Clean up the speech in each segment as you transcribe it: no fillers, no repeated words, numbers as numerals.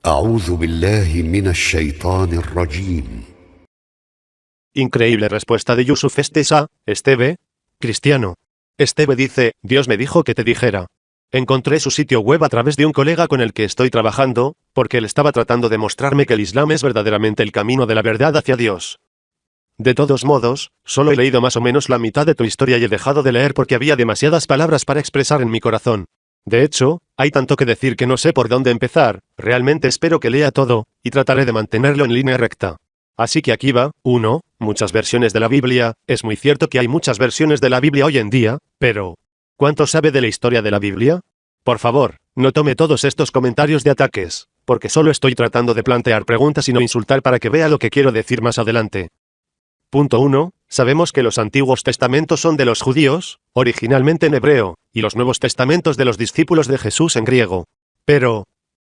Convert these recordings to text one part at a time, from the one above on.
أعوذ بالله من الشيطان الرجيم. Increíble respuesta de Yusuf Estesa, Esteve, cristiano. Esteve dice, Dios me dijo que te dijera. Encontré su sitio web a través de un colega con el que estoy trabajando, porque él estaba tratando de mostrarme que el Islam es verdaderamente el camino de la verdad hacia Dios. De todos modos, solo he leído más o menos la mitad de tu historia y he dejado de leer porque había demasiadas palabras para expresar en mi corazón. De hecho, hay tanto que decir que no sé por dónde empezar. Realmente espero que lea todo, y trataré de mantenerlo en línea recta. Así que aquí va. 1. Muchas versiones de la Biblia. Es muy cierto que hay muchas versiones de la Biblia hoy en día, pero ¿cuánto sabe de la historia de la Biblia? Por favor, no tome todos estos comentarios de ataques, porque solo estoy tratando de plantear preguntas y no insultar para que vea lo que quiero decir más adelante. Punto 1. Sabemos que los Antiguos Testamentos son de los judíos, originalmente en hebreo, y los Nuevos Testamentos de los discípulos de Jesús en griego. Pero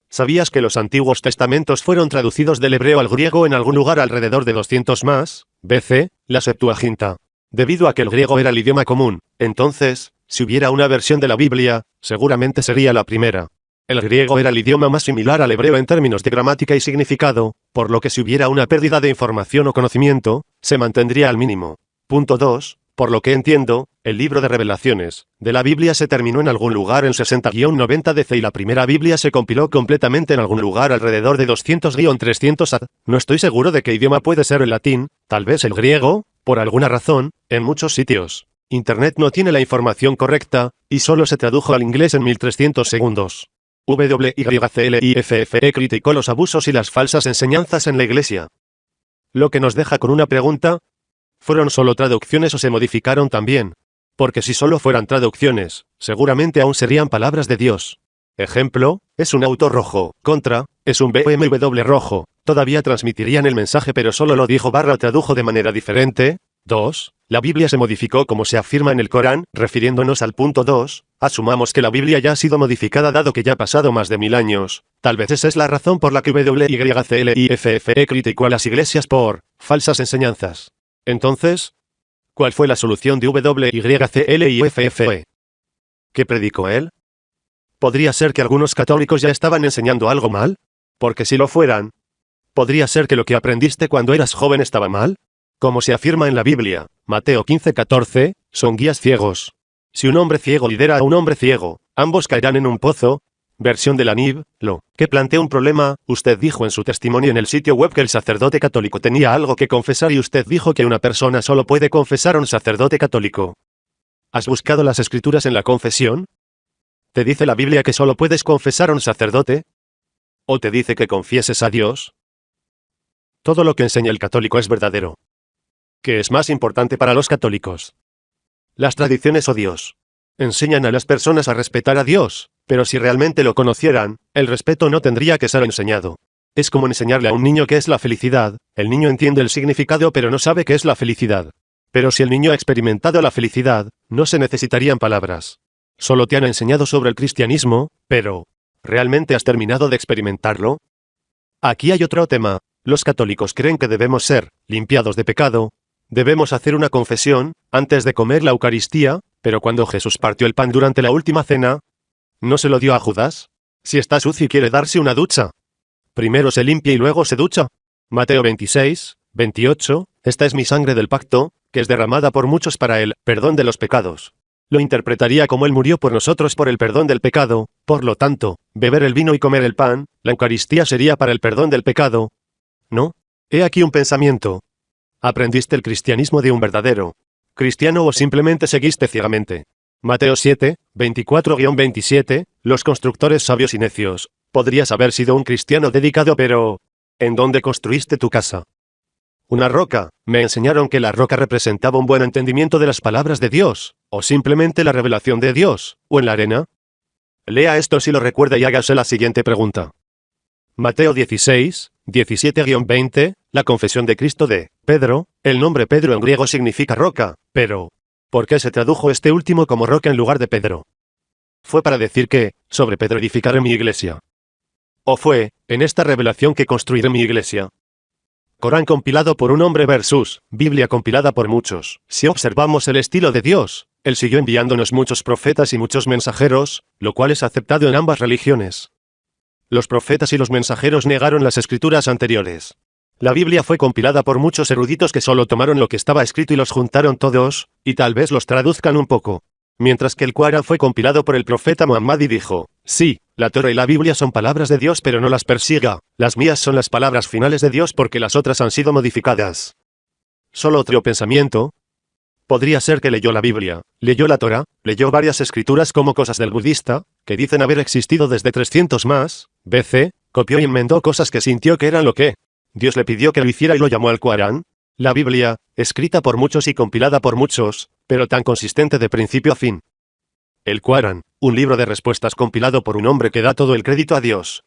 ¿sabías que los Antiguos Testamentos fueron traducidos del hebreo al griego en algún lugar alrededor de 200 más, BC, la Septuaginta? Debido a que el griego era el idioma común, entonces, si hubiera una versión de la Biblia, seguramente sería la primera. El griego era el idioma más similar al hebreo en términos de gramática y significado, por lo que si hubiera una pérdida de información o conocimiento, se mantendría al mínimo. Punto 2. Por lo que entiendo, el libro de Revelaciones de la Biblia se terminó en algún lugar en 60-90 DC y la primera Biblia se compiló completamente en algún lugar alrededor de 200-300 AD. No estoy seguro de qué idioma puede ser el latín, tal vez el griego, por alguna razón, en muchos sitios. Internet no tiene la información correcta, y solo se tradujo al inglés en 1300 segundos. WYCLIFFE criticó los abusos y las falsas enseñanzas en la Iglesia. Lo que nos deja con una pregunta. ¿Fueron solo traducciones o se modificaron también? Porque si solo fueran traducciones, seguramente aún serían palabras de Dios. Ejemplo, es un auto rojo, contra, es un BMW rojo, todavía transmitirían el mensaje pero solo lo dijo / tradujo de manera diferente. 2. La Biblia se modificó como se afirma en el Corán, refiriéndonos al punto 2, asumamos que la Biblia ya ha sido modificada dado que ya ha pasado más de 1000 años. Tal vez esa es la razón por la que WYCLIFFE criticó a las iglesias por falsas enseñanzas. Entonces, ¿cuál fue la solución de WYCLIFFE? ¿Qué predicó él? ¿Podría ser que algunos católicos ya estaban enseñando algo mal? Porque si lo fueran, ¿podría ser que lo que aprendiste cuando eras joven estaba mal? Como se afirma en la Biblia, Mateo 15:14, son guías ciegos. Si un hombre ciego lidera a un hombre ciego, ambos caerán en un pozo. Versión de la NIV, que plantea un problema. Usted dijo en su testimonio en el sitio web que el sacerdote católico tenía algo que confesar y usted dijo que una persona solo puede confesar a un sacerdote católico. ¿Has buscado las escrituras en la confesión? ¿Te dice la Biblia que solo puedes confesar a un sacerdote? ¿O te dice que confieses a Dios? Todo lo que enseña el católico es verdadero. ¿Qué es más importante para los católicos? Las tradiciones o Dios. Enseñan a las personas a respetar a Dios, pero si realmente lo conocieran, el respeto no tendría que ser enseñado. Es como enseñarle a un niño qué es la felicidad. El niño entiende el significado pero no sabe qué es la felicidad. Pero si el niño ha experimentado la felicidad, no se necesitarían palabras. Solo te han enseñado sobre el cristianismo, pero ¿realmente has terminado de experimentarlo? Aquí hay otro tema. Los católicos creen que debemos ser limpiados de pecado. Debemos hacer una confesión antes de comer la Eucaristía, pero cuando Jesús partió el pan durante la última cena, ¿no se lo dio a Judas? Si está sucio y quiere darse una ducha, primero se limpia y luego se ducha. Mateo 26:28, esta es mi sangre del pacto, que es derramada por muchos para el perdón de los pecados. Lo interpretaría como Él murió por nosotros por el perdón del pecado, por lo tanto, beber el vino y comer el pan, la Eucaristía sería para el perdón del pecado. ¿No? He aquí un pensamiento. ¿Aprendiste el cristianismo de un verdadero cristiano o simplemente seguiste ciegamente? Mateo 7:24-27, los constructores sabios y necios. Podrías haber sido un cristiano dedicado pero ¿en dónde construiste tu casa? Una roca. Me enseñaron que la roca representaba un buen entendimiento de las palabras de Dios, o simplemente la revelación de Dios, o en la arena. Lea esto si lo recuerda y hágase la siguiente pregunta. Mateo 16:17-20, la confesión de Cristo de Pedro. El nombre Pedro en griego significa roca, pero ¿por qué se tradujo este último como roca en lugar de Pedro? ¿Fue para decir que, sobre Pedro edificaré mi iglesia? ¿O fue, en esta revelación que construiré mi iglesia? Corán compilado por un hombre versus Biblia compilada por muchos. Si observamos el estilo de Dios, Él siguió enviándonos muchos profetas y muchos mensajeros, lo cual es aceptado en ambas religiones. Los profetas y los mensajeros negaron las escrituras anteriores. La Biblia fue compilada por muchos eruditos que solo tomaron lo que estaba escrito y los juntaron todos, y tal vez los traduzcan un poco. Mientras que el Corán fue compilado por el profeta Muhammad y dijo, sí, la Torá y la Biblia son palabras de Dios pero no las persiga, las mías son las palabras finales de Dios porque las otras han sido modificadas. Solo otro pensamiento. Podría ser que leyó la Biblia, leyó la Torá, leyó varias escrituras como cosas del budista, que dicen haber existido desde 300 más, BC, copió y enmendó cosas que sintió que eran lo que Dios le pidió que lo hiciera y lo llamó al Corán. La Biblia, escrita por muchos y compilada por muchos, pero tan consistente de principio a fin. El Corán, un libro de respuestas compilado por un hombre que da todo el crédito a Dios.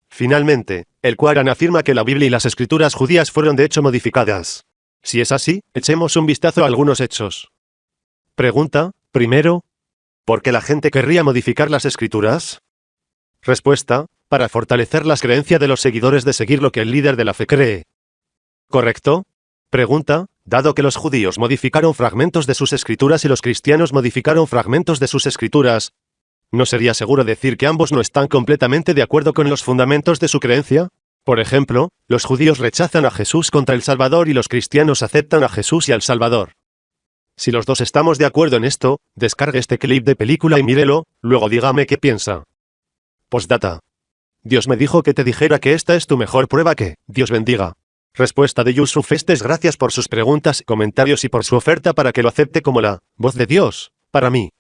Finalmente, el Corán afirma que la Biblia y las escrituras judías fueron de hecho modificadas. Si es así, echemos un vistazo a algunos hechos. Pregunta, primero, ¿por qué la gente querría modificar las escrituras? Respuesta, para fortalecer las creencias de los seguidores de seguir lo que el líder de la fe cree. ¿Correcto? Pregunta, dado que los judíos modificaron fragmentos de sus escrituras y los cristianos modificaron fragmentos de sus escrituras, ¿no sería seguro decir que ambos no están completamente de acuerdo con los fundamentos de su creencia? Por ejemplo, los judíos rechazan a Jesús contra el Salvador y los cristianos aceptan a Jesús y al Salvador. Si los dos estamos de acuerdo en esto, descargue este clip de película y mírelo, luego dígame qué piensa. Postdata. Dios me dijo que te dijera que esta es tu mejor prueba que, Dios bendiga. Respuesta de Yusuf Estes. Gracias por sus preguntas, comentarios y por su oferta para que lo acepte como la voz de Dios, para mí.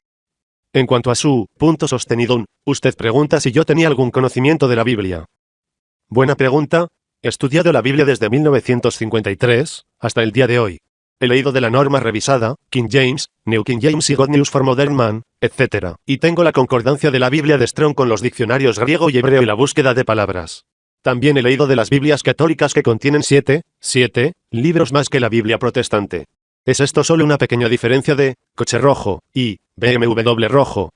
En cuanto a su punto sostenido, usted pregunta si yo tenía algún conocimiento de la Biblia. Buena pregunta. He estudiado la Biblia desde 1953 hasta el día de hoy. He leído de la norma revisada, King James, New King James y God News for Modern Man, etc. Y tengo la concordancia de la Biblia de Strong con los diccionarios griego y hebreo y la búsqueda de palabras. También he leído de las Biblias católicas que contienen 7 libros más que la Biblia protestante. ¿Es esto solo una pequeña diferencia de coche rojo y BMW rojo?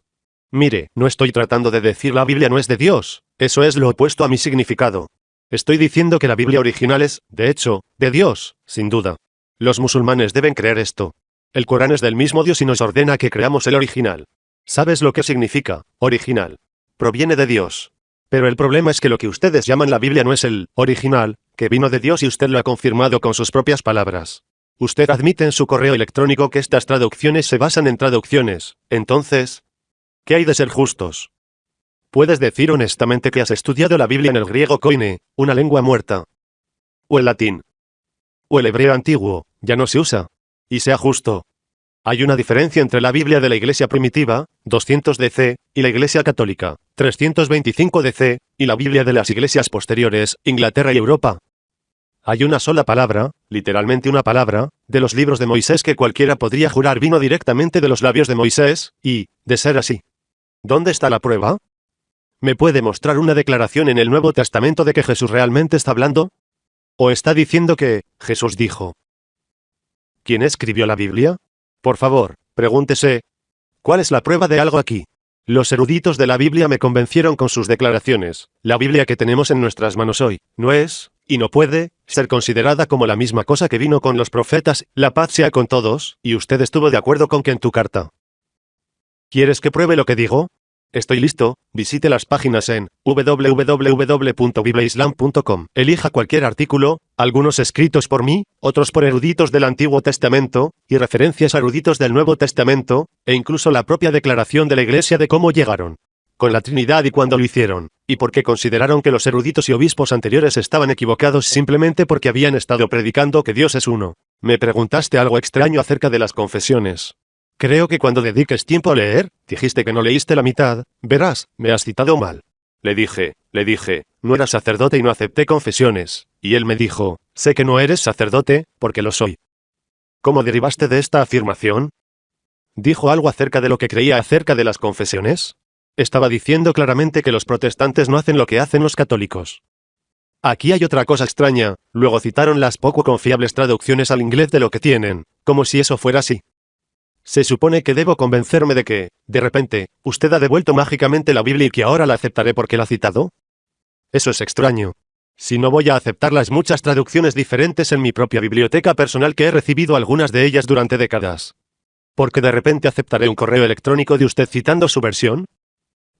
Mire, no estoy tratando de decir la Biblia no es de Dios, eso es lo opuesto a mi significado. Estoy diciendo que la Biblia original es, de hecho, de Dios, sin duda. Los musulmanes deben creer esto. El Corán es del mismo Dios y nos ordena que creamos el original. ¿Sabes lo que significa, original? Proviene de Dios. Pero el problema es que lo que ustedes llaman la Biblia no es el original, que vino de Dios y usted lo ha confirmado con sus propias palabras. Usted admite en su correo electrónico que estas traducciones se basan en traducciones, entonces, ¿qué hay de ser justos? ¿Puedes decir honestamente que has estudiado la Biblia en el griego koine, una lengua muerta? ¿O el latín? ¿O el hebreo antiguo, ya no se usa? Y sea justo. Hay una diferencia entre la Biblia de la Iglesia primitiva, 200 DC, y la Iglesia católica, 325 DC, y la Biblia de las iglesias posteriores, Inglaterra y Europa. Hay una sola palabra, literalmente una palabra, de los libros de Moisés que cualquiera podría jurar vino directamente de los labios de Moisés, y, de ser así, ¿dónde está la prueba? ¿Me puede mostrar una declaración en el Nuevo Testamento de que Jesús realmente está hablando? ¿O está diciendo que Jesús dijo? ¿Quién escribió la Biblia? Por favor, pregúntese, ¿cuál es la prueba de algo aquí? Los eruditos de la Biblia me convencieron con sus declaraciones. La Biblia que tenemos en nuestras manos hoy, no es, y no puede, ser considerada como la misma cosa que vino con los profetas, la paz sea con todos, y usted estuvo de acuerdo con que en tu carta. ¿Quieres que pruebe lo que digo? Estoy listo, visite las páginas en www.bibleislam.com. Elija cualquier artículo, algunos escritos por mí, otros por eruditos del Antiguo Testamento, y referencias a eruditos del Nuevo Testamento, e incluso la propia declaración de la Iglesia de cómo llegaron con la Trinidad y cuándo lo hicieron, y por qué consideraron que los eruditos y obispos anteriores estaban equivocados simplemente porque habían estado predicando que Dios es uno. Me preguntaste algo extraño acerca de las confesiones. Creo que cuando dediques tiempo a leer, dijiste que no leíste la mitad, verás, me has citado mal. Le dije, no era sacerdote y no acepté confesiones, y él me dijo, sé que no eres sacerdote, porque lo soy. ¿Cómo derivaste de esta afirmación? ¿Dijo algo acerca de lo que creía acerca de las confesiones? Estaba diciendo claramente que los protestantes no hacen lo que hacen los católicos. Aquí hay otra cosa extraña, luego citaron las poco confiables traducciones al inglés de lo que tienen, como si eso fuera así. Se supone que debo convencerme de que, de repente, usted ha devuelto mágicamente la Biblia y que ahora la aceptaré porque la ha citado. Eso es extraño. Si no voy a aceptar las muchas traducciones diferentes en mi propia biblioteca personal que he recibido algunas de ellas durante décadas. ¿Porque de repente aceptaré un correo electrónico de usted citando su versión?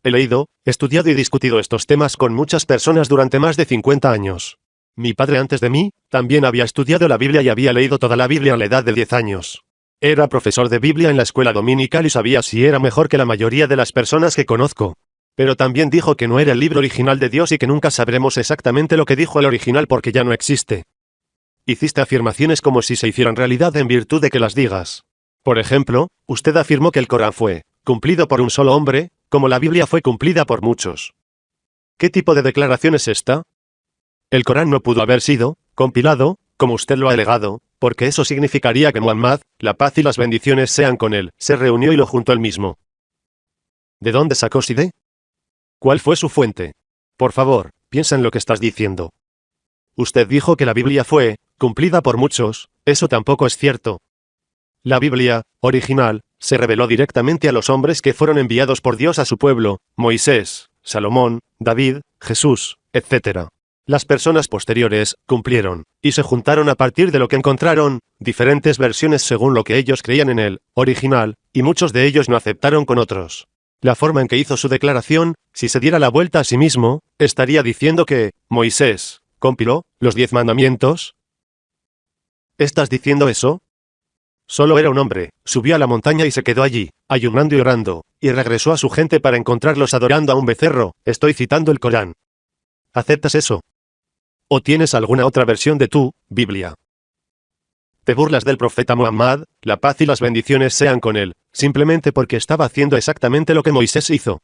He leído, estudiado y discutido estos temas con muchas personas durante más de 50 años. Mi padre antes de mí, también había estudiado la Biblia y había leído toda la Biblia a la edad de 10 años. Era profesor de Biblia en la escuela dominical y sabía si era mejor que la mayoría de las personas que conozco. Pero también dijo que no era el libro original de Dios y que nunca sabremos exactamente lo que dijo el original porque ya no existe. Hiciste afirmaciones como si se hicieran realidad en virtud de que las digas. Por ejemplo, usted afirmó que el Corán fue cumplido por un solo hombre, como la Biblia fue cumplida por muchos. ¿Qué tipo de declaración es esta? El Corán no pudo haber sido compilado, como usted lo ha alegado, porque eso significaría que Muhammad, la paz y las bendiciones sean con él, se reunió y lo juntó él mismo. ¿De dónde sacó esa idea? ¿Cuál fue su fuente? Por favor, piensa en lo que estás diciendo. Usted dijo que la Biblia fue cumplida por muchos, eso tampoco es cierto. La Biblia, original, se reveló directamente a los hombres que fueron enviados por Dios a su pueblo, Moisés, Salomón, David, Jesús, etc. Las personas posteriores cumplieron, y se juntaron a partir de lo que encontraron, diferentes versiones según lo que ellos creían en el original, y muchos de ellos no aceptaron con otros. La forma en que hizo su declaración, si se diera la vuelta a sí mismo, estaría diciendo que Moisés compiló los 10 mandamientos. ¿Estás diciendo eso? Solo era un hombre, subió a la montaña y se quedó allí, ayunando y orando, y regresó a su gente para encontrarlos adorando a un becerro. Estoy citando el Corán. ¿Aceptas eso? ¿O tienes alguna otra versión de tu Biblia? Te burlas del profeta Muhammad, la paz y las bendiciones sean con él, simplemente porque estaba haciendo exactamente lo que Moisés hizo.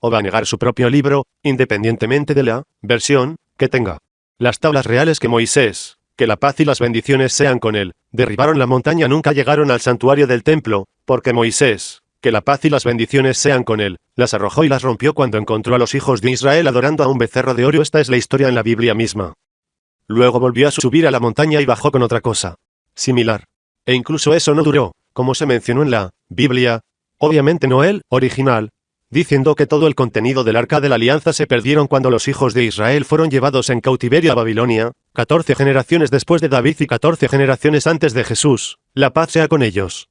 O va a negar su propio libro, independientemente de la versión que tenga. Las tablas reales que Moisés, que la paz y las bendiciones sean con él, derribaron la montaña nunca llegaron al santuario del templo, porque Moisés, que la paz y las bendiciones sean con él, las arrojó y las rompió cuando encontró a los hijos de Israel adorando a un becerro de oro. Esta es la historia en la Biblia misma. Luego volvió a subir a la montaña y bajó con otra cosa similar. E incluso eso no duró, como se mencionó en la Biblia, obviamente no el original, diciendo que todo el contenido del Arca de la Alianza se perdieron cuando los hijos de Israel fueron llevados en cautiverio a Babilonia, 14 generaciones después de David y 14 generaciones antes de Jesús, la paz sea con ellos.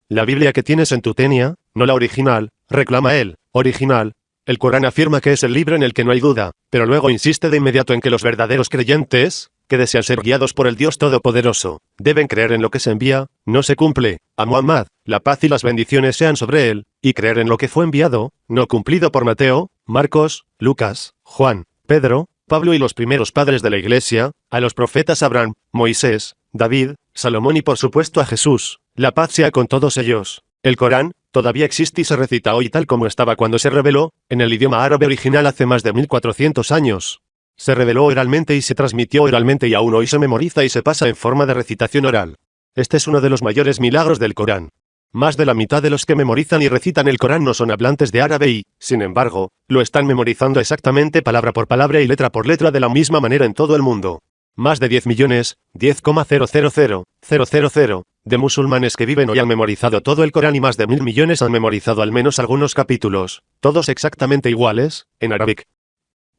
La Biblia que tienes en tu tenia, no la original, reclama el original. El Corán afirma que es el libro en el que no hay duda, pero luego insiste de inmediato en que los verdaderos creyentes, que desean ser guiados por el Dios Todopoderoso, deben creer en lo que se envía, no se cumple, a Muhammad, la paz y las bendiciones sean sobre él, y creer en lo que fue enviado, no cumplido por Mateo, Marcos, Lucas, Juan, Pedro, Pablo y los primeros padres de la Iglesia, a los profetas Abraham, Moisés, David, Salomón y por supuesto a Jesús, la paz sea con todos ellos. El Corán todavía existe y se recita hoy tal como estaba cuando se reveló, en el idioma árabe original hace más de 1400 años. Se reveló oralmente y se transmitió oralmente y aún hoy se memoriza y se pasa en forma de recitación oral. Este es uno de los mayores milagros del Corán. Más de la mitad de los que memorizan y recitan el Corán no son hablantes de árabe y, sin embargo, lo están memorizando exactamente palabra por palabra y letra por letra de la misma manera en todo el mundo. Más de 10 millones, 10,000,000, de musulmanes que viven hoy han memorizado todo el Corán y más de 1.000 millones han memorizado al menos algunos capítulos, todos exactamente iguales, en árabe.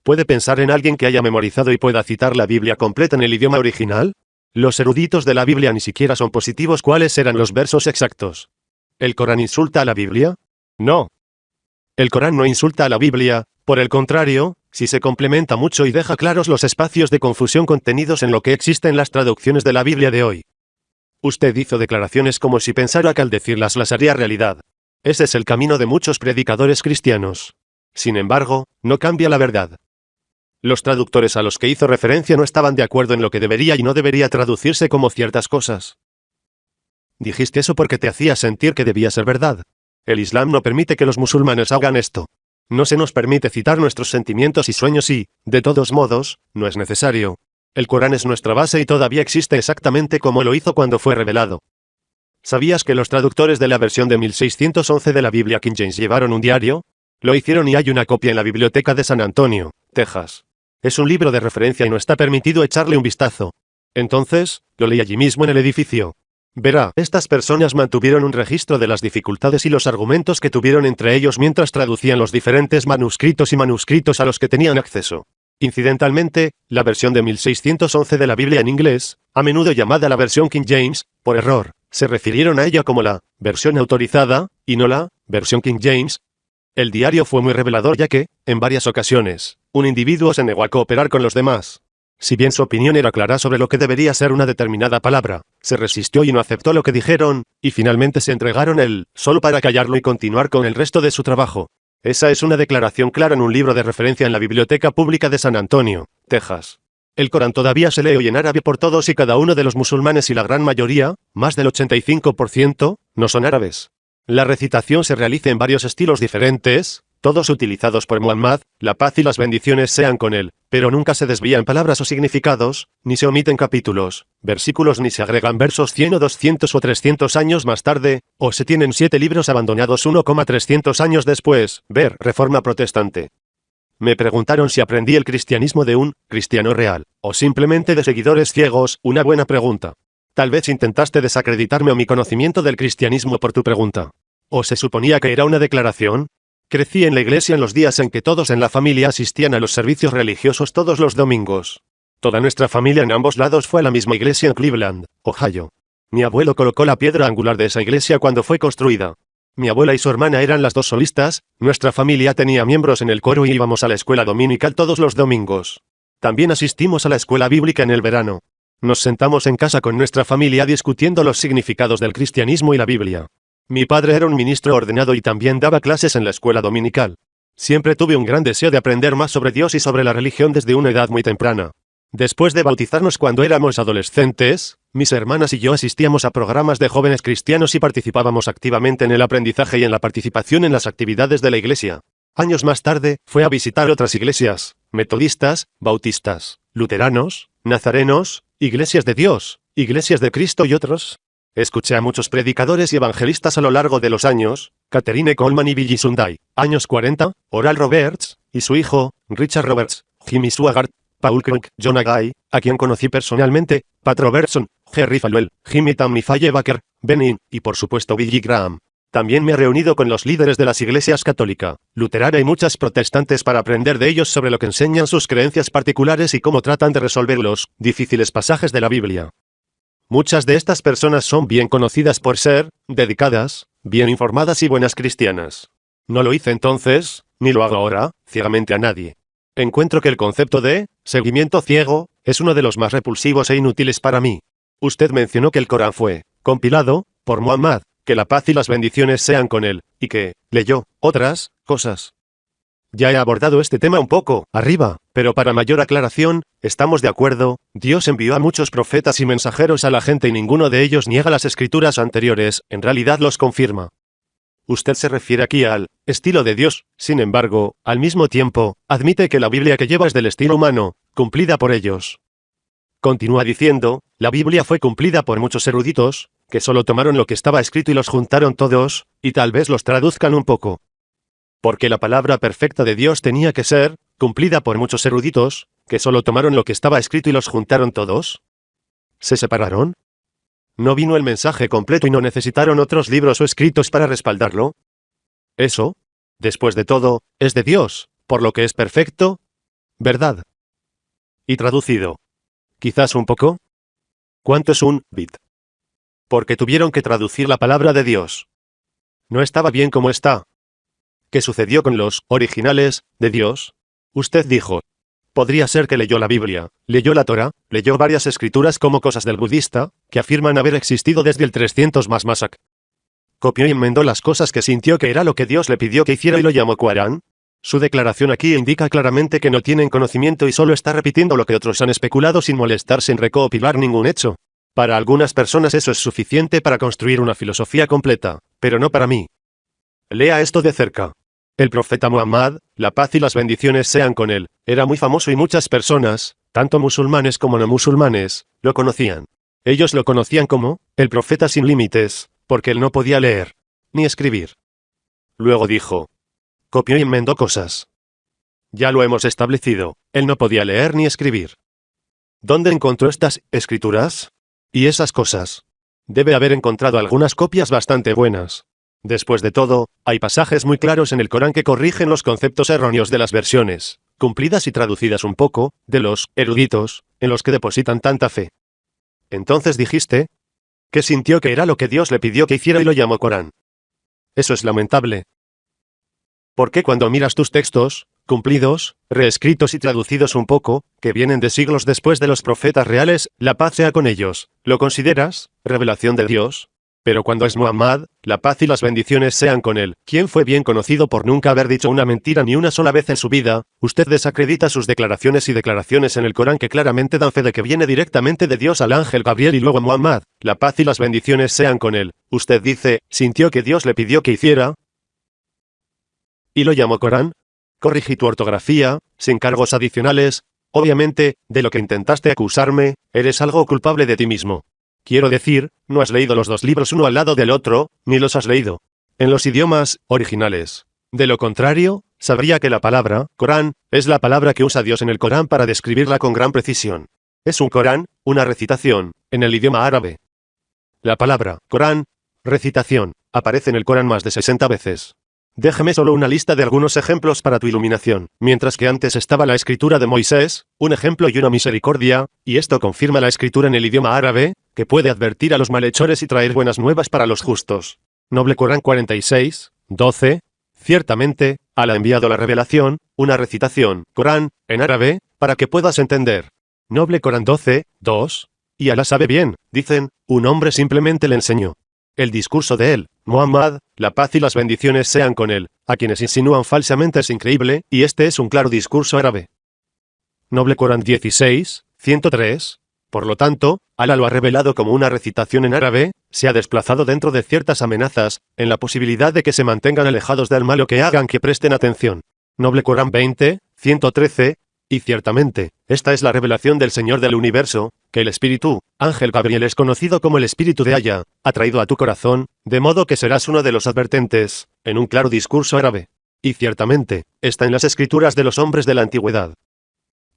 ¿Puede pensar en alguien que haya memorizado y pueda citar la Biblia completa en el idioma original? Los eruditos de la Biblia ni siquiera son positivos. ¿Cuáles eran los versos exactos? ¿El Corán insulta a la Biblia? No. El Corán no insulta a la Biblia, por el contrario, si se complementa mucho y deja claros los espacios de confusión contenidos en lo que existe en las traducciones de la Biblia de hoy. Usted hizo declaraciones como si pensara que al decirlas las haría realidad. Ese es el camino de muchos predicadores cristianos. Sin embargo, no cambia la verdad. Los traductores a los que hizo referencia no estaban de acuerdo en lo que debería y no debería traducirse como ciertas cosas. Dijiste eso porque te hacía sentir que debía ser verdad. El Islam no permite que los musulmanes hagan esto. No se nos permite citar nuestros sentimientos y sueños y, de todos modos, no es necesario. El Corán es nuestra base y todavía existe exactamente como lo hizo cuando fue revelado. ¿Sabías que los traductores de la versión de 1611 de la Biblia King James llevaron un diario? Lo hicieron y hay una copia en la biblioteca de San Antonio, Texas. Es un libro de referencia y no está permitido echarle un vistazo. Entonces, lo leí allí mismo en el edificio. Verá, estas personas mantuvieron un registro de las dificultades y los argumentos que tuvieron entre ellos mientras traducían los diferentes manuscritos a los que tenían acceso. Incidentalmente, la versión de 1611 de la Biblia en inglés, a menudo llamada la versión King James, por error, se refirieron a ella como la versión autorizada, y no la versión King James. El diario fue muy revelador ya que, en varias ocasiones, un individuo se negó a cooperar con los demás. Si bien su opinión era clara sobre lo que debería ser una determinada palabra, se resistió y no aceptó lo que dijeron, y finalmente se entregaron él, solo para callarlo y continuar con el resto de su trabajo. Esa es una declaración clara en un libro de referencia en la Biblioteca Pública de San Antonio, Texas. El Corán todavía se lee hoy en árabe por todos y cada uno de los musulmanes y la gran mayoría, más del 85%, no son árabes. La recitación se realiza en varios estilos diferentes, todos utilizados por Muhammad, la paz y las bendiciones sean con él, pero nunca se desvían palabras o significados, ni se omiten capítulos, versículos ni se agregan versos 100 o 200 o 300 años más tarde, o se tienen 7 libros abandonados 1,300 años después, ver Reforma Protestante. Me preguntaron si aprendí el cristianismo de un cristiano real, o simplemente de seguidores ciegos, una buena pregunta. Tal vez intentaste desacreditarme o mi conocimiento del cristianismo por tu pregunta. ¿O se suponía que era una declaración? Crecí en la iglesia en los días en que todos en la familia asistían a los servicios religiosos todos los domingos. Toda nuestra familia en ambos lados fue a la misma iglesia en Cleveland, Ohio. Mi abuelo colocó la piedra angular de esa iglesia cuando fue construida. Mi abuela y su hermana eran las dos solistas, nuestra familia tenía miembros en el coro y íbamos a la escuela dominical todos los domingos. También asistimos a la escuela bíblica en el verano. Nos sentamos en casa con nuestra familia discutiendo los significados del cristianismo y la Biblia. Mi padre era un ministro ordenado y también daba clases en la escuela dominical. Siempre tuve un gran deseo de aprender más sobre Dios y sobre la religión desde una edad muy temprana. Después de bautizarnos cuando éramos adolescentes, mis hermanas y yo asistíamos a programas de jóvenes cristianos y participábamos activamente en el aprendizaje y en la participación en las actividades de la iglesia. Años más tarde, fue a visitar otras iglesias, metodistas, bautistas, luteranos, nazarenos, iglesias de Dios, iglesias de Cristo y otros. Escuché a muchos predicadores y evangelistas a lo largo de los años, Catherine Coleman y Billy Sunday, años 40, Oral Roberts, y su hijo, Richard Roberts, Jimmy Swaggart, Paul Cronk, John Haggai, a quien conocí personalmente, Pat Robertson, Jerry Falwell, Jimmy Tam y Faye Baker, Benin, y por supuesto Billy Graham. También me he reunido con los líderes de las iglesias católica, luterana y muchas protestantes para aprender de ellos sobre lo que enseñan sus creencias particulares y cómo tratan de resolver los difíciles pasajes de la Biblia. Muchas de estas personas son bien conocidas por ser dedicadas, bien informadas y buenas cristianas. No lo hice entonces, ni lo hago ahora, ciegamente a nadie. Encuentro que el concepto de seguimiento ciego es uno de los más repulsivos e inútiles para mí. Usted mencionó que el Corán fue compilado por Muhammad, que la paz y las bendiciones sean con él, y que leyó otras cosas. Ya he abordado este tema un poco arriba, pero para mayor aclaración, estamos de acuerdo, Dios envió a muchos profetas y mensajeros a la gente y ninguno de ellos niega las escrituras anteriores, en realidad los confirma. Usted se refiere aquí al estilo de Dios, sin embargo, al mismo tiempo, admite que la Biblia que lleva es del estilo humano, cumplida por ellos. Continúa diciendo, la Biblia fue cumplida por muchos eruditos, que solo tomaron lo que estaba escrito y los juntaron todos, y tal vez los traduzcan un poco. Porque la palabra perfecta de Dios tenía que ser cumplida por muchos eruditos, que solo tomaron lo que estaba escrito y los juntaron todos. ¿Se separaron? ¿No vino el mensaje completo y no necesitaron otros libros o escritos para respaldarlo? Eso, después de todo, es de Dios, por lo que es perfecto, ¿verdad? Y traducido. ¿Quizás un poco? ¿Cuánto es un bit? Porque tuvieron que traducir la palabra de Dios. No estaba bien como está. ¿Qué sucedió con los originales de Dios? Usted dijo. Podría ser que leyó la Biblia, leyó la Torá, leyó varias escrituras como cosas del budista, que afirman haber existido desde el 300 más Masak. Copió y enmendó las cosas que sintió que era lo que Dios le pidió que hiciera y lo llamó Corán. Su declaración aquí indica claramente que no tienen conocimiento y solo está repitiendo lo que otros han especulado sin molestarse en recopilar ningún hecho. Para algunas personas eso es suficiente para construir una filosofía completa, pero no para mí. Lea esto de cerca. El profeta Muhammad, la paz y las bendiciones sean con él, era muy famoso y muchas personas, tanto musulmanes como no musulmanes, lo conocían. Ellos lo conocían como el profeta sin límites, porque él no podía leer ni escribir. Luego dijo, copió y enmendó cosas. Ya lo hemos establecido, él no podía leer ni escribir. ¿Dónde encontró estas escrituras? Y esas cosas. Debe haber encontrado algunas copias bastante buenas. Después de todo, hay pasajes muy claros en el Corán que corrigen los conceptos erróneos de las versiones, cumplidas y traducidas un poco, de los eruditos, en los que depositan tanta fe. Entonces dijiste, que sintió que era lo que Dios le pidió que hiciera y lo llamó Corán. Eso es lamentable. ¿Por qué cuando miras tus textos, cumplidos, reescritos y traducidos un poco, que vienen de siglos después de los profetas reales, la paz sea con ellos, lo consideras revelación de Dios? Pero cuando es Muhammad, la paz y las bendiciones sean con él, quien fue bien conocido por nunca haber dicho una mentira ni una sola vez en su vida, usted desacredita sus declaraciones y declaraciones en el Corán que claramente dan fe de que viene directamente de Dios al ángel Gabriel y luego Muhammad, la paz y las bendiciones sean con él. Usted dice, sintió que Dios le pidió que hiciera, y lo llamó Corán. Corrigí tu ortografía, sin cargos adicionales. Obviamente, de lo que intentaste acusarme, eres algo culpable de ti mismo. Quiero decir, no has leído los dos libros uno al lado del otro, ni los has leído en los idiomas originales. De lo contrario, sabría que la palabra Corán es la palabra que usa Dios en el Corán para describirla con gran precisión. Es un Corán, una recitación, en el idioma árabe. La palabra Corán, recitación, aparece en el Corán más de 60 veces. Déjeme solo una lista de algunos ejemplos para tu iluminación. Mientras que antes estaba la escritura de Moisés, un ejemplo y una misericordia, y esto confirma la escritura en el idioma árabe, que puede advertir a los malhechores y traer buenas nuevas para los justos. Noble Corán 46, 12. Ciertamente, Allah ha enviado la revelación, una recitación, Corán, en árabe, para que puedas entender. Noble Corán 12, 2. Y Allah sabe bien, dicen, un hombre simplemente le enseñó. El discurso de él, Muhammad, la paz y las bendiciones sean con él, a quienes insinúan falsamente es increíble, y este es un claro discurso árabe. Noble Corán 16, 103. Por lo tanto, Allah lo ha revelado como una recitación en árabe, se ha desplazado dentro de ciertas amenazas, en la posibilidad de que se mantengan alejados del mal o que hagan que presten atención. Noble Corán 20, 113. Y ciertamente, esta es la revelación del Señor del Universo, que el Espíritu, Ángel Gabriel es conocido como el Espíritu de Allah, ha traído a tu corazón, de modo que serás uno de los advertentes, en un claro discurso árabe. Y ciertamente, está en las escrituras de los hombres de la antigüedad.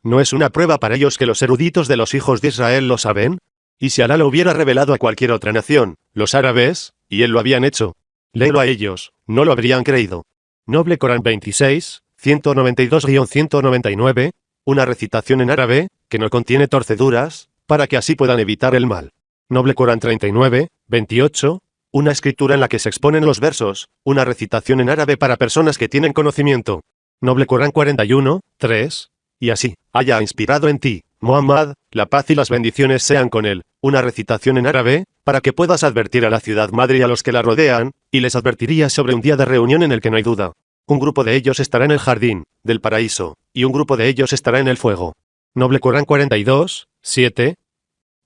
¿No es una prueba para ellos que los eruditos de los hijos de Israel lo saben? Y si Allah lo hubiera revelado a cualquier otra nación, los árabes, y él lo habían hecho, léelo a ellos, no lo habrían creído. Noble Corán 26, 192-199, una recitación en árabe, que no contiene torceduras, para que así puedan evitar el mal. Noble Corán 39, 28, una escritura en la que se exponen los versos, una recitación en árabe para personas que tienen conocimiento. Noble Corán 41, 3, y así, haya inspirado en ti, Muhammad, la paz y las bendiciones sean con él, una recitación en árabe, para que puedas advertir a la ciudad madre y a los que la rodean, y les advertirías sobre un día de reunión en el que no hay duda. Un grupo de ellos estará en el jardín del paraíso, y un grupo de ellos estará en el fuego. Noble Corán 42, 7.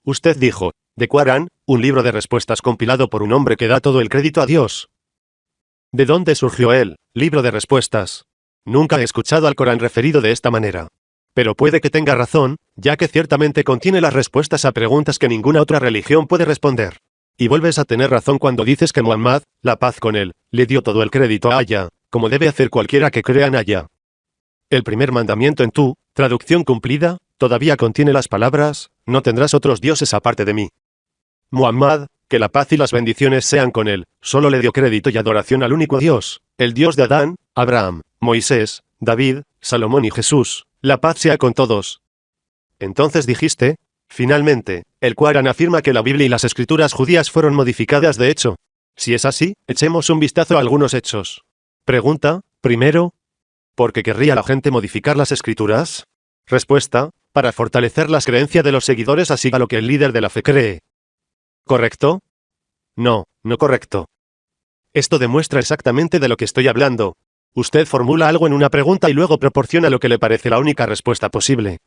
Usted dijo, de Corán, un libro de respuestas compilado por un hombre que da todo el crédito a Dios. ¿De dónde surgió el libro de respuestas? Nunca he escuchado al Corán referido de esta manera. Pero puede que tenga razón, ya que ciertamente contiene las respuestas a preguntas que ninguna otra religión puede responder. Y vuelves a tener razón cuando dices que Muhammad, la paz con él, le dio todo el crédito a Allah, como debe hacer cualquiera que crea en Allah. El primer mandamiento en tu traducción cumplida, todavía contiene las palabras, no tendrás otros dioses aparte de mí. Muhammad, que la paz y las bendiciones sean con él, solo le dio crédito y adoración al único Dios, el Dios de Adán, Abraham, Moisés, David, Salomón y Jesús, la paz sea con todos. Entonces dijiste, finalmente, el Corán afirma que la Biblia y las escrituras judías fueron modificadas de hecho. Si es así, echemos un vistazo a algunos hechos. Pregunta, primero, ¿por qué querría la gente modificar las escrituras? Respuesta, para fortalecer las creencias de los seguidores así a lo que el líder de la fe cree. ¿Correcto? No, no correcto. Esto demuestra exactamente de lo que estoy hablando. Usted formula algo en una pregunta y luego proporciona lo que le parece la única respuesta posible.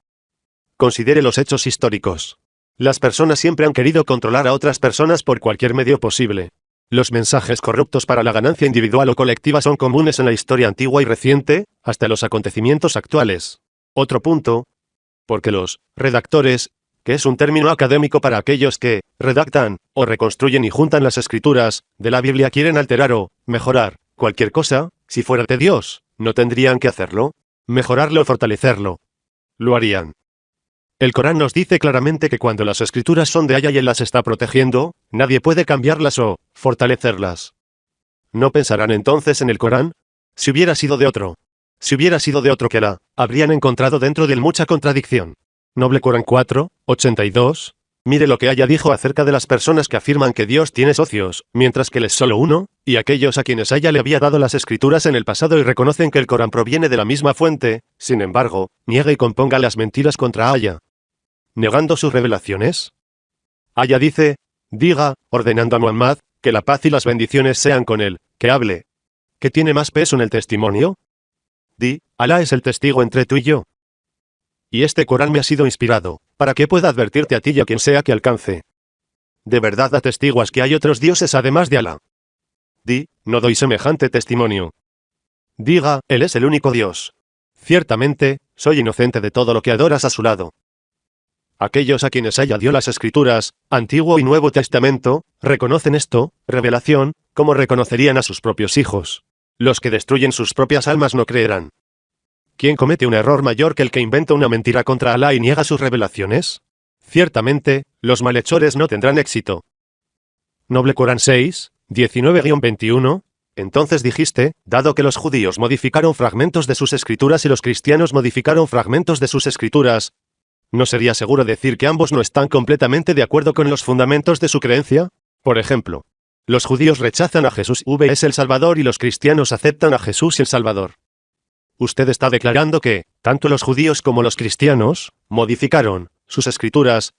Considere los hechos históricos. Las personas siempre han querido controlar a otras personas por cualquier medio posible. Los mensajes corruptos para la ganancia individual o colectiva son comunes en la historia antigua y reciente, hasta los acontecimientos actuales. Otro punto. Porque los redactores, que es un término académico para aquellos que redactan, o reconstruyen y juntan las escrituras de la Biblia, quieren alterar o mejorar cualquier cosa, si fuera de Dios, ¿no tendrían que hacerlo? Mejorarlo o fortalecerlo. Lo harían. El Corán nos dice claramente que cuando las escrituras son de Allah y él las está protegiendo, nadie puede cambiarlas o fortalecerlas. ¿No pensarán entonces en el Corán? Si hubiera sido de otro que Allah, habrían encontrado dentro de él mucha contradicción. Noble Corán 4, 82. Mire lo que Aya dijo acerca de las personas que afirman que Dios tiene socios, mientras que él es solo uno, y aquellos a quienes Aya le había dado las escrituras en el pasado y reconocen que el Corán proviene de la misma fuente, sin embargo, niega y componga las mentiras contra Aya. ¿Negando sus revelaciones? Aya dice, diga, ordenando a Muhammad, que la paz y las bendiciones sean con él, que hable. ¿Qué tiene más peso en el testimonio? Di, Alá es el testigo entre tú y yo. Y este Corán me ha sido inspirado, para que pueda advertirte a ti y a quien sea que alcance. ¿De verdad atestiguas que hay otros dioses además de Alá? Di, no doy semejante testimonio. Diga, Él es el único Dios. Ciertamente, soy inocente de todo lo que adoras a su lado. Aquellos a quienes Aya dio las escrituras, Antiguo y Nuevo Testamento, reconocen esto, revelación, como reconocerían a sus propios hijos. Los que destruyen sus propias almas no creerán. ¿Quién comete un error mayor que el que inventa una mentira contra Alá y niega sus revelaciones? Ciertamente, los malhechores no tendrán éxito. Noble Corán 6, 19-21. Entonces dijiste, dado que los judíos modificaron fragmentos de sus escrituras y los cristianos modificaron fragmentos de sus escrituras, ¿no sería seguro decir que ambos no están completamente de acuerdo con los fundamentos de su creencia? Por ejemplo, los judíos rechazan a Jesús es el Salvador y los cristianos aceptan a Jesús el Salvador. Usted está declarando que, tanto los judíos como los cristianos, modificaron sus escrituras.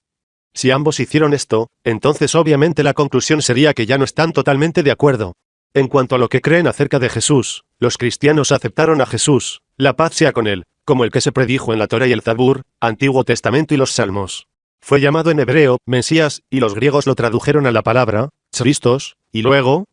Si ambos hicieron esto, entonces obviamente la conclusión sería que ya no están totalmente de acuerdo. En cuanto a lo que creen acerca de Jesús, los cristianos aceptaron a Jesús, la paz sea con él, como el que se predijo en la Torá y el Zabur, Antiguo Testamento y los Salmos. Fue llamado en hebreo, Mesías, y los griegos lo tradujeron a la palabra, Christos, y luego,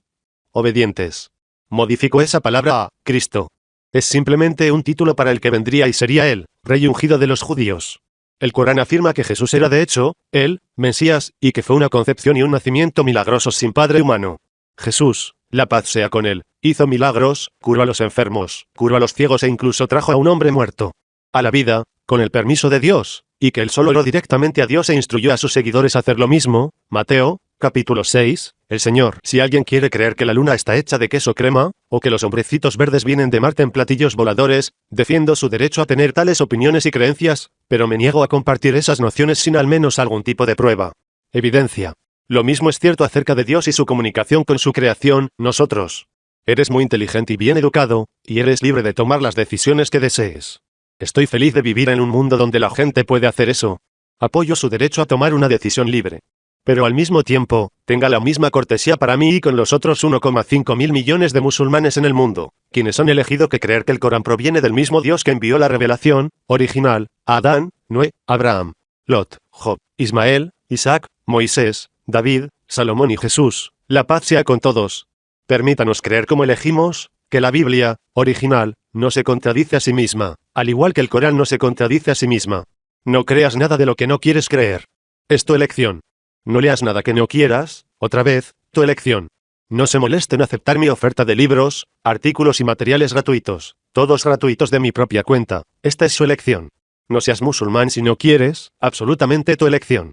obedientes. Modificó esa palabra a Cristo. Es simplemente un título para el que vendría y sería él, rey ungido de los judíos. El Corán afirma que Jesús era de hecho, el Mesías, y que fue una concepción y un nacimiento milagrosos sin padre humano. Jesús, la paz sea con él, hizo milagros, curó a los enfermos, curó a los ciegos e incluso trajo a un hombre muerto a la vida, con el permiso de Dios, y que él solo oró directamente a Dios e instruyó a sus seguidores a hacer lo mismo. Mateo, capítulo 6, el Señor. Si alguien quiere creer que la luna está hecha de queso crema, o que los hombrecitos verdes vienen de Marte en platillos voladores, defiendo su derecho a tener tales opiniones y creencias, pero me niego a compartir esas nociones sin al menos algún tipo de prueba. Evidencia. Lo mismo es cierto acerca de Dios y su comunicación con su creación, nosotros. Eres muy inteligente y bien educado, y eres libre de tomar las decisiones que desees. Estoy feliz de vivir en un mundo donde la gente puede hacer eso. Apoyo su derecho a tomar una decisión libre. Pero al mismo tiempo, tenga la misma cortesía para mí y con los otros 1,5 mil millones de musulmanes en el mundo, quienes han elegido que creer que el Corán proviene del mismo Dios que envió la revelación original a Adán, Noé, Abraham, Lot, Job, Ismael, Isaac, Moisés, David, Salomón y Jesús. La paz sea con todos. Permítanos creer como elegimos, que la Biblia original no se contradice a sí misma, al igual que el Corán no se contradice a sí misma. No creas nada de lo que no quieres creer. Es tu elección. No leas nada que no quieras, otra vez, tu elección. No se moleste en aceptar mi oferta de libros, artículos y materiales gratuitos, todos gratuitos de mi propia cuenta. Esta es su elección. No seas musulmán si no quieres, absolutamente tu elección.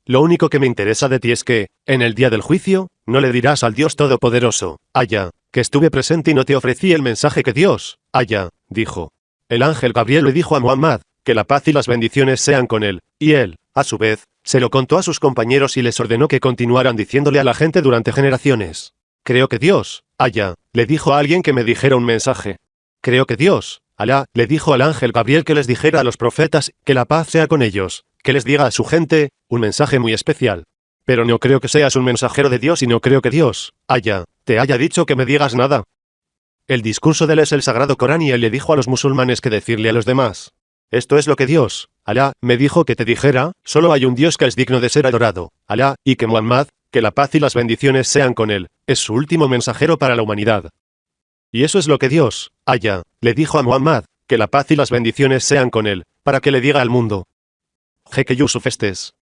Lo único que me interesa de ti es que, en el día del juicio, no le dirás al Dios Todopoderoso, Aya, que estuve presente y no te ofrecí el mensaje que Dios, Aya, dijo. El ángel Gabriel le dijo a Muhammad, que la paz y las bendiciones sean con él, y él, a su vez, se lo contó a sus compañeros y les ordenó que continuaran diciéndole a la gente durante generaciones. Creo que Dios, Aya, le dijo a alguien que me dijera un mensaje. Creo que Dios, Alá, le dijo al ángel Gabriel que les dijera a los profetas, que la paz sea con ellos, que les diga a su gente, un mensaje muy especial. Pero no creo que seas un mensajero de Dios y no creo que Dios, Aya, te haya dicho que me digas nada. El discurso de él es el sagrado Corán y él le dijo a los musulmanes que decirle a los demás. Esto es lo que Dios, Alá, me dijo que te dijera, solo hay un Dios que es digno de ser adorado, Alá, y que Muhammad, que la paz y las bendiciones sean con él, es su último mensajero para la humanidad. Y eso es lo que Dios, Aya, le dijo a Muhammad, que la paz y las bendiciones sean con él, para que le diga al mundo. Jeque Yusuf estés.